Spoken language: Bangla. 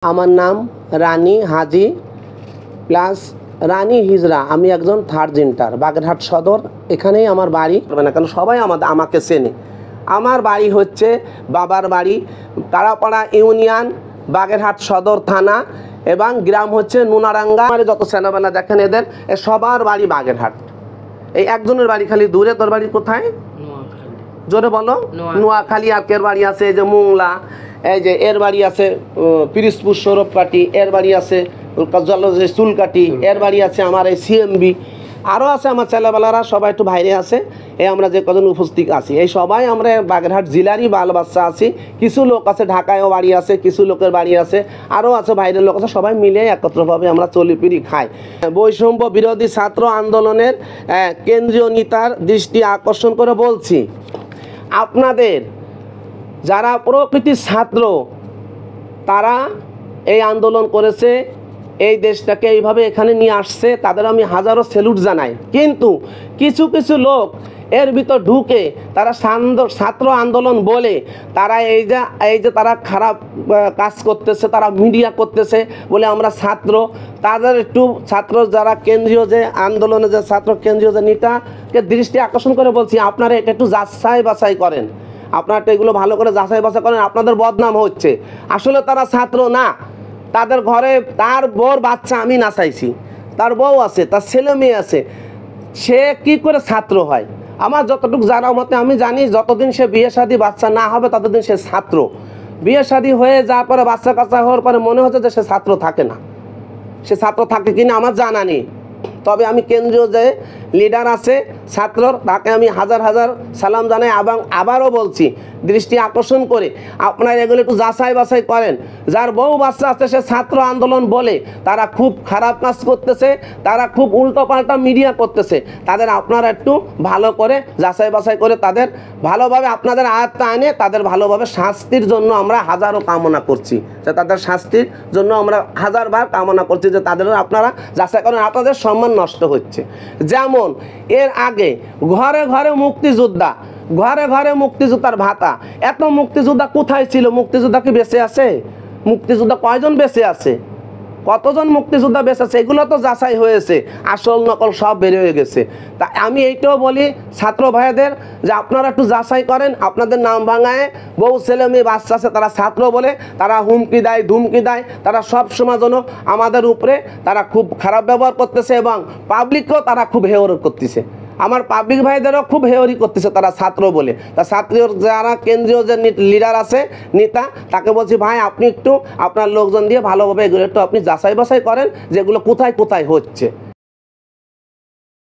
আমার নাম রানী হাজি প্লাস রানী হিজরা। আমি একজন থার্ড জেন্টার, বাগেরহাট সদর, এখানেই আমার বাড়ি। না কেন সবাই আমাকে চেনে। আমার বাড়ি হচ্ছে বাবার বাড়ি কারাপাড়া ইউনিয়ন, বাগেরহাট সদর থানা, এবং গ্রাম হচ্ছে নুনারাঙ্গা। যত সেনাবেলা দেখেন এদের সবার বাড়ি বাগেরহাট। এই একজনের বাড়ি খালি দূরে। তোর বাড়ি কোথায়? জোরে বলো। নোয়াখালী। আকের বাড়ি আছে এই যে মোংলা, এই যে এর বাড়ি আছে পিরিজপুর সৌরভকাঠি, এর বাড়ি আছে চুলকাঠি, এর বাড়ি আছে আমার এই সিএমবি, আরও আছে আমার ছেলেবেলারা সবাই একটু বাইরে আছে। এই আমরা যে কজন উপস্থিত আছি এই সবাই আমরা বাগেরহাট জেলারই বাল বাচ্চা আছি। কিছু লোক আছে ঢাকায়ও বাড়ি আছে, কিছু লোকের বাড়ি আছে, আরও আছে বাইরের লোক আছে। সবাই মিলে একত্রভাবে আমরা চলিপিড়ি খাই। বৈষম্য বিরোধী ছাত্র আন্দোলনের কেন্দ্রীয় নেতার দৃষ্টি আকর্ষণ করে বলছি, আপনাদের যারা প্রকৃতির ছাত্র তারা এই আন্দোলন করেছে, এই দেশটাকে এইভাবে এখানে নিয়ে আসছে, তাদের আমি হাজারো স্যালুট জানাই। কিন্তু কিছু কিছু লোক এর ভিতর ঢুকে তারা ছাত্র আন্দোলন বলে তারা এই যে তারা খারাপ কাজ করতেছে, তারা মিডিয়া করতেছে বলে আমরা ছাত্র, তাদের একটু ছাত্র যারা কেন্দ্রীয় যে আন্দোলনে যে ছাত্র কেন্দ্রীয় যে নেতাকে দৃষ্টি আকর্ষণ করে বলছি, আপনারা এটা একটু যাচাই বাছাই করেন। আপনারা এগুলো ভালো করে যাচাই বাছাই করেন। আপনাদের বদনাম হচ্ছে। আসলে তারা ছাত্র না, তাদের ঘরে তার বউর বাচ্চা আমি নাচাইছি, তার বউ আছে, তার ছেলে মেয়ে আছে, সে কি করে ছাত্র হয়? আমার যতটুকু জানা মতে আমি জানি যতদিন সে বিয়ে শাদী বাচ্চা না হবে ততদিন সে ছাত্র। বিয়ে শাদী হয়ে যাওয়ার পরে বাচ্চা কাচ্চা হওয়ার পরে মনে হচ্ছে যে সে ছাত্র থাকে না। সে ছাত্র থাকে কিনা আমার জানা নেই। তবে আমি কেন্দ্রীয় যে লিডার আছে ছাত্রর, তাকে আমি হাজার হাজার সালাম জানাই। এবং আবারও বলছি, দৃষ্টি আকর্ষণ করে আপনারা এগুলো একটু যাচাই বাছাই করেন। যার বউ বাচ্চা আছে সে ছাত্র আন্দোলন বলে তারা খুব খারাপ কাজ করতেছে, তারা খুব উল্টোপাল্টা মিডিয়া করতেছে, তাদের আপনারা একটু ভালো করে যাচাই বাছাই করে তাদের ভালোভাবে আপনাদের আয়ত্তে আনে তাদের ভালোভাবে শাস্তির জন্য আমরা হাজারো কামনা করছি, যে তাদের শাস্তির জন্য আমরা হাজারবার কামনা করছি, যে তাদের আপনারা যাচাই করেন। আপনাদের সম্মান নষ্ট হচ্ছে। যেমন এর আগে ঘরে ঘরে মুক্তিযোদ্ধা, ঘরে ঘরে মুক্তিযোদ্ধার ভাতা, এত মুক্তিযোদ্ধা কোথায় ছিল? মুক্তিযোদ্ধা কি বেঁচে আছে? মুক্তিযোদ্ধা কয়জন বেঁচে আছে? কতজন মুক্তিযোদ্ধা বেঁচে আছে? এগুলো তো যাচাই হয়েছে, আসল নকল সব বের হয়ে গেছে। তা আমি এইটাও বলি ছাত্র ভাইদের যে আপনারা একটু যাচাই করেন। আপনাদের নাম ভাঙায় বউ ছেলে মেয়ে বাচ্চা আছে, তারা ছাত্র বলে তারা হুমকি দেয়, ধুমকি দেয়, তারা সব সময় যেন আমাদের উপরে তারা খুব খারাপ ব্যবহার করতেছে, এবং পাবলিককেও তারা খুব হেয়র করতেছে। আমার পাবলিক ভাইদেরও খুব হেয়রি করতেছে তারা ছাত্র বলে। তা ছাত্রীর যারা কেন্দ্রীয় যে লিডার আছে নেতা, তাকে বলছি ভাই আপনি একটু আপনার লোকজন দিয়ে ভালোভাবে এগুলো একটু আপনি যাচাই বাছাই করেন যেগুলো কোথায় কোথায় হচ্ছে।